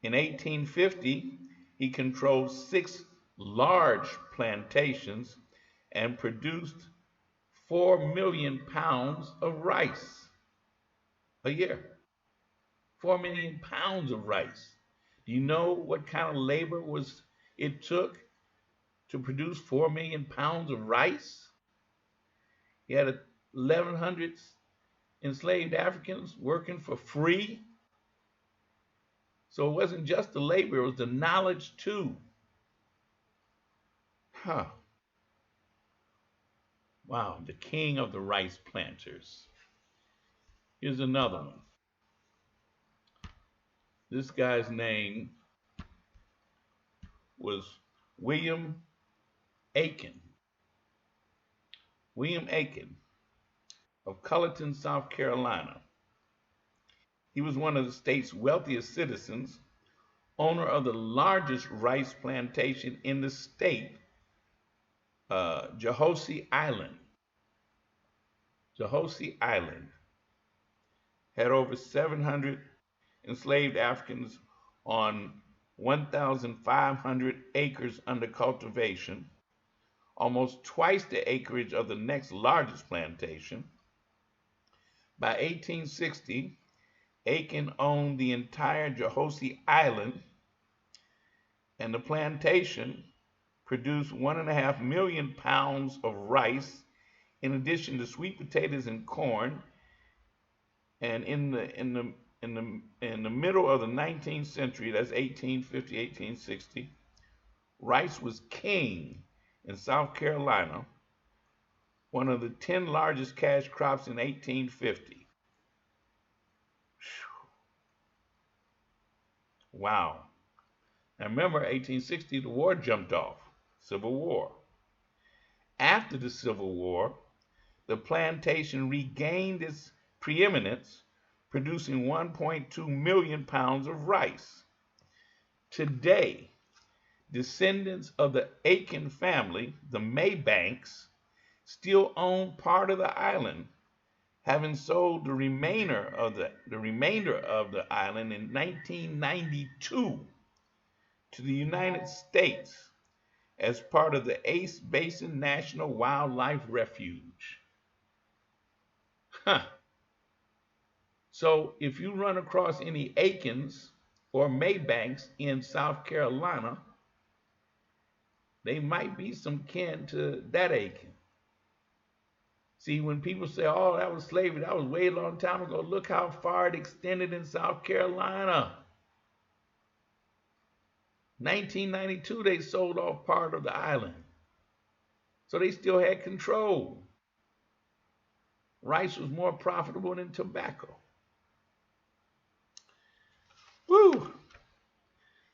Speaker 1: In 1850, he controlled 6 large plantations and produced 4 million pounds of rice a year. 4 million pounds of rice. Do you know what kind of labor it took to produce 4 million pounds of rice? He had 1,100 enslaved Africans working for free. So it wasn't just the labor, it was the knowledge too. Huh. Wow, the king of the rice planters. Here's another one. This guy's name was William Aiken. William Aiken of Cullerton, South Carolina. He was one of the state's wealthiest citizens, owner of the largest rice plantation in the state, Jehosi Island. Jehosi Island had over 700 enslaved Africans on 1,500 acres under cultivation, almost twice the acreage of the next largest plantation. By 1860, Aiken owned the entire Jehosi Island, and the plantation produced 1.5 million pounds of rice, in addition to sweet potatoes and corn. And in the middle of the 19th century, that's 1850, 1860, rice was king in South Carolina, one of the 10 largest cash crops in 1850. Wow. Now remember, 1860, the war jumped off, Civil War. After the Civil War, the plantation regained its preeminence, producing 1.2 million pounds of rice. Today, descendants of the Aiken family, the Maybanks, still own part of the island, having sold the remainder of the island in 1992 to the United States as part of the Ace Basin National Wildlife Refuge. Huh. So if you run across any Aikens or Maybanks in South Carolina, they might be some kin to that Aiken. See, when people say, oh, that was slavery, that was way a long time ago, look how far it extended in South Carolina. 1992, they sold off part of the island. So they still had control. Rice was more profitable than tobacco. Woo!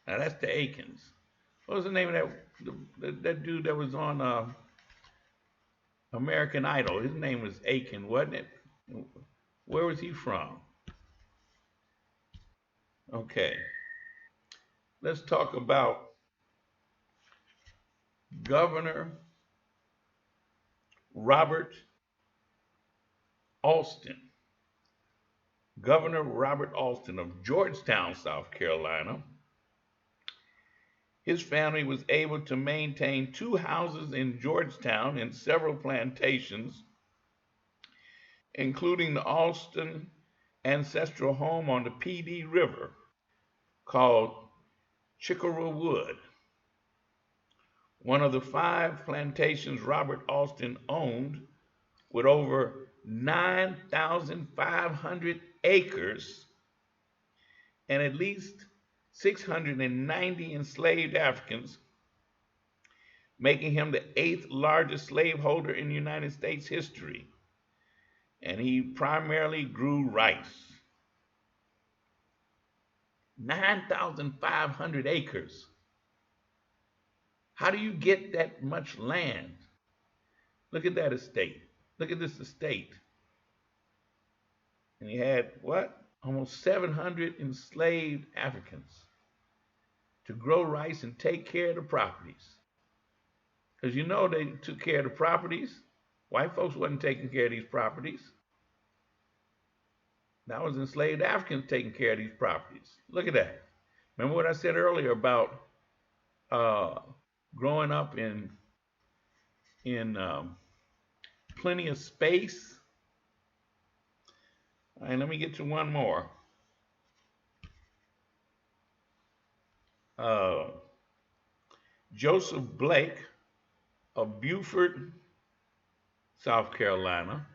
Speaker 1: Now that's the Aikens. What was the name of that dude that was on American Idol? His name was Aiken, wasn't it? Where was he from? Okay, let's talk about Governor Robert Alston. Governor Robert Alston of Georgetown, South Carolina. His family was able to maintain two houses in Georgetown and several plantations, including the Alston ancestral home on the PD River called Chickarrow Wood. One of the five plantations Robert Alston owned, with over 9,500 acres and at least 690 enslaved Africans, making him the eighth largest slaveholder in United States history. And he primarily grew rice. 9,500 acres. How do you get that much land? Look at that estate. Look at this estate. And he had what? Almost 700 enslaved Africans to grow rice and take care of the properties. Because you know they took care of the properties. White folks wasn't taking care of these properties. That was enslaved Africans taking care of these properties. Look at that. Remember what I said earlier about growing up in plenty of space. All right, let me get to one more. Joseph Blake of Beaufort, South Carolina.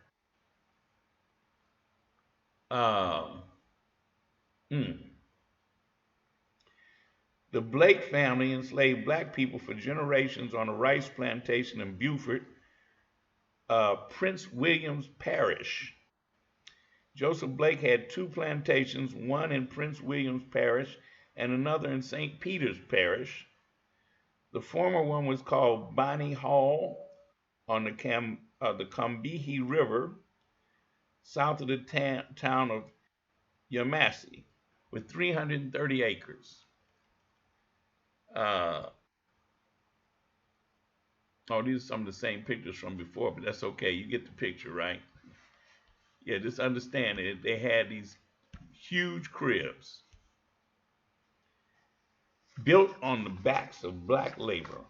Speaker 1: The Blake family enslaved black people for generations on a rice plantation in Beaufort, Prince William's Parish. Joseph Blake had two plantations, one in Prince William's Parish and another in St. Peter's Parish. The former one was called Bonnie Hall on the Combahee River, south of the town of Yemassee, with 330 acres. These are some of the same pictures from before, but that's okay. You get the picture, right? Yeah, just understand it. They had these huge cribs built on the backs of black labor.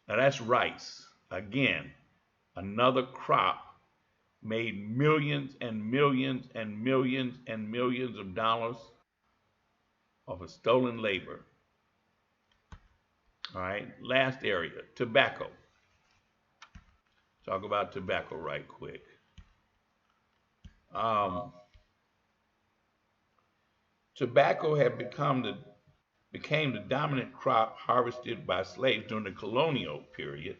Speaker 1: Now that's rice. Again, another crop made millions and millions and millions and millions of dollars off of stolen labor. All right, last area, tobacco. Talk about tobacco right quick. Tobacco had became the dominant crop harvested by slaves during the colonial period.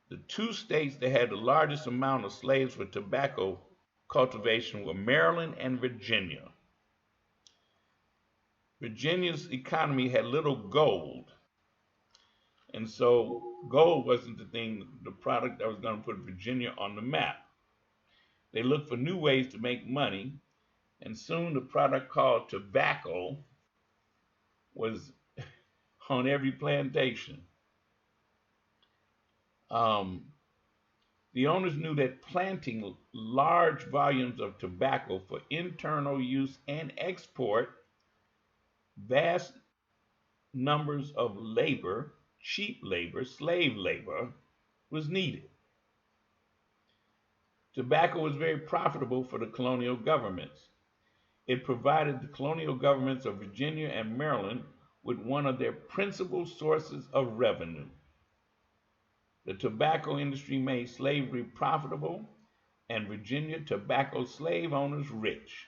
Speaker 1: The two states that had the largest amount of slaves for tobacco cultivation were Maryland and Virginia. Virginia's economy had little gold, and so gold wasn't the product that was going to put Virginia on the map. They looked for new ways to make money, and soon the product called tobacco was on every plantation. The owners knew that planting large volumes of tobacco for internal use and export, vast numbers of labor, cheap labor, slave labor, was needed. Tobacco was very profitable for the colonial governments. It provided the colonial governments of Virginia and Maryland with one of their principal sources of revenue. The tobacco industry made slavery profitable and Virginia tobacco slave owners rich.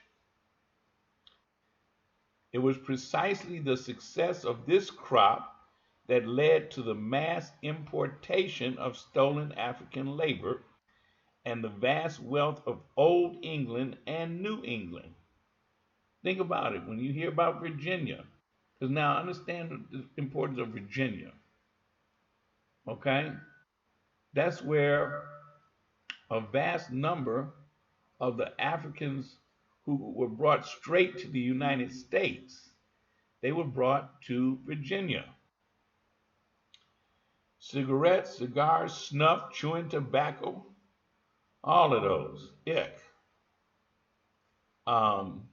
Speaker 1: It was precisely the success of this crop that led to the mass importation of stolen African labor and the vast wealth of Old England and New England. Think about it when you hear about Virginia, because now understand the importance of Virginia. Okay, that's where a vast number of the Africans who were brought straight to the United States, they were brought to Virginia. Cigarettes, cigars, snuff, chewing tobacco, all of those. Ick. Um,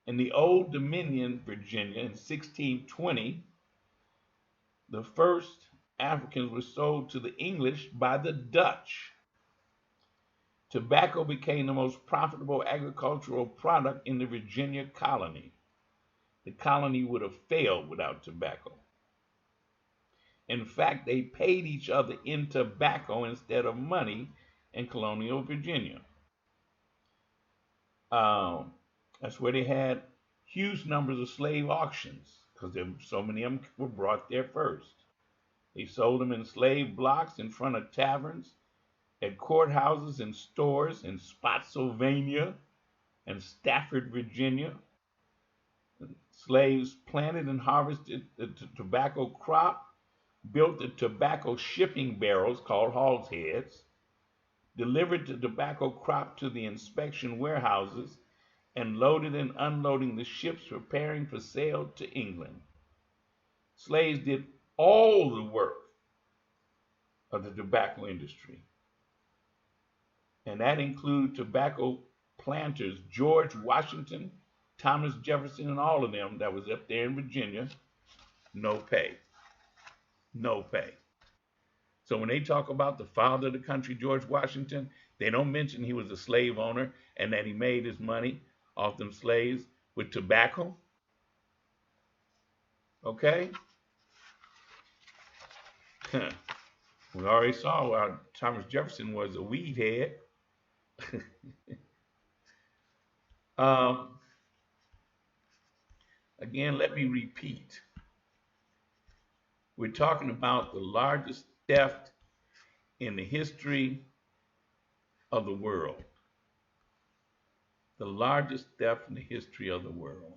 Speaker 1: in the Old Dominion, Virginia, in 1620, the first Africans were sold to the English by the Dutch. Tobacco became the most profitable agricultural product in the Virginia colony. The colony would have failed without tobacco. In fact, they paid each other in tobacco instead of money in colonial Virginia. Um, that's where they had huge numbers of slave auctions because so many of them were brought there first. They sold them in slave blocks in front of taverns, at courthouses and stores in Spotsylvania and Stafford, Virginia. Slaves planted and harvested the tobacco crop, built the tobacco shipping barrels called hogsheads, delivered the tobacco crop to the inspection warehouses, and loaded and unloading the ships preparing for sale to England. Slaves did all the work of the tobacco industry, and that included tobacco planters George Washington, Thomas Jefferson, and all of them that was up there in Virginia. No pay. No pay. So when they talk about the father of the country, George Washington, they don't mention he was a slave owner and that he made his money off them slaves with tobacco. Okay? We already saw how Thomas Jefferson was a weed head. um, again, let me repeat. We're talking about the largest theft in the history of the world. The largest theft in the history of the world.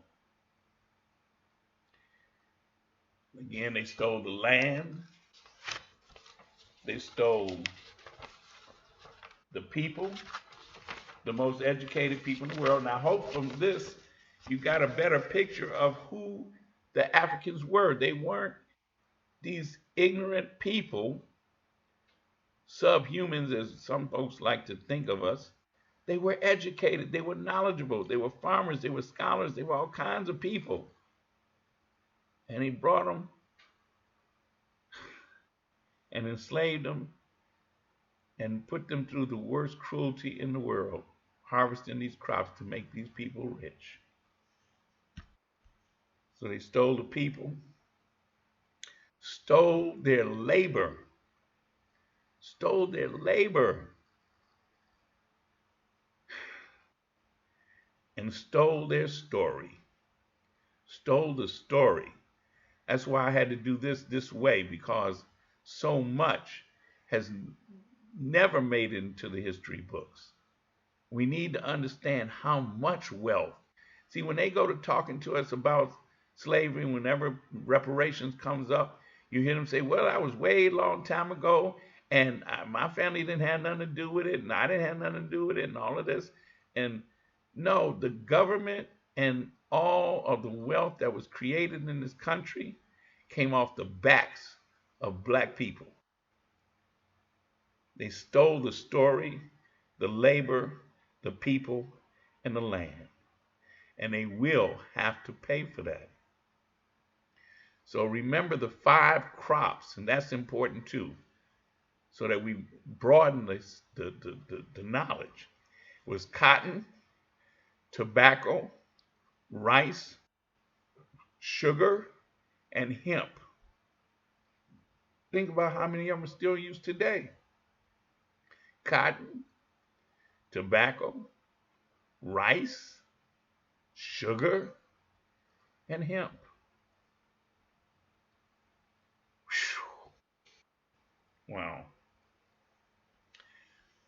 Speaker 1: Again, they stole the land, they stole the people, the most educated people in the world. Now, I hope from this you got a better picture of who the Africans were. They weren't these ignorant people, subhumans, as some folks like to think of us. They were educated, they were knowledgeable, they were farmers, they were scholars, they were all kinds of people. And he brought them and enslaved them and put them through the worst cruelty in the world, harvesting these crops to make these people rich. So they stole the people, stole their labor, stole their labor, and stole their story. Stole the story. That's why I had to do this way, because so much has never made it into the history books. We need to understand how much wealth. See, when they go to talking to us about slavery, whenever reparations comes up, you hear them say, well, that was way long time ago, and my family didn't have nothing to do with it, and I didn't have nothing to do with it, and all of this. And no, the government and all of the wealth that was created in this country came off the backs of black people. They stole the story, the labor, the people, and the land. And they will have to pay for that. So remember the 5 crops, and that's important too, so that we broaden the knowledge. It was cotton, tobacco, rice, sugar, and hemp. Think about how many of them are still used today. Cotton, tobacco, rice, sugar, and hemp. Whew. Wow.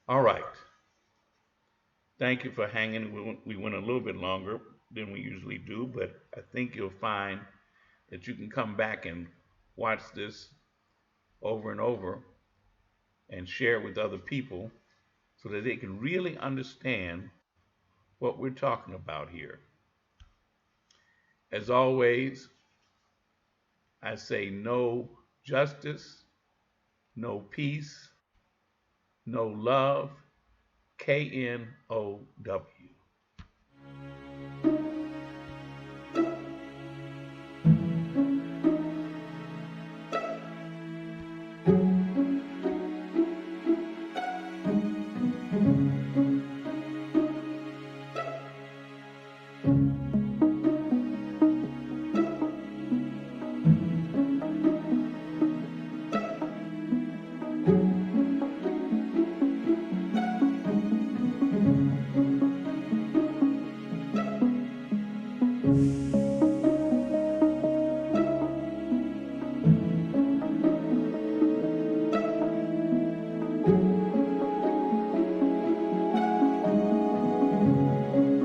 Speaker 1: All right. Thank you for hanging. We went a little bit longer. than we usually do, but I think you'll find that you can come back and watch this over and over and share it with other people so that they can really understand what we're talking about here. As always, I say no justice, no peace, no love, KNOW.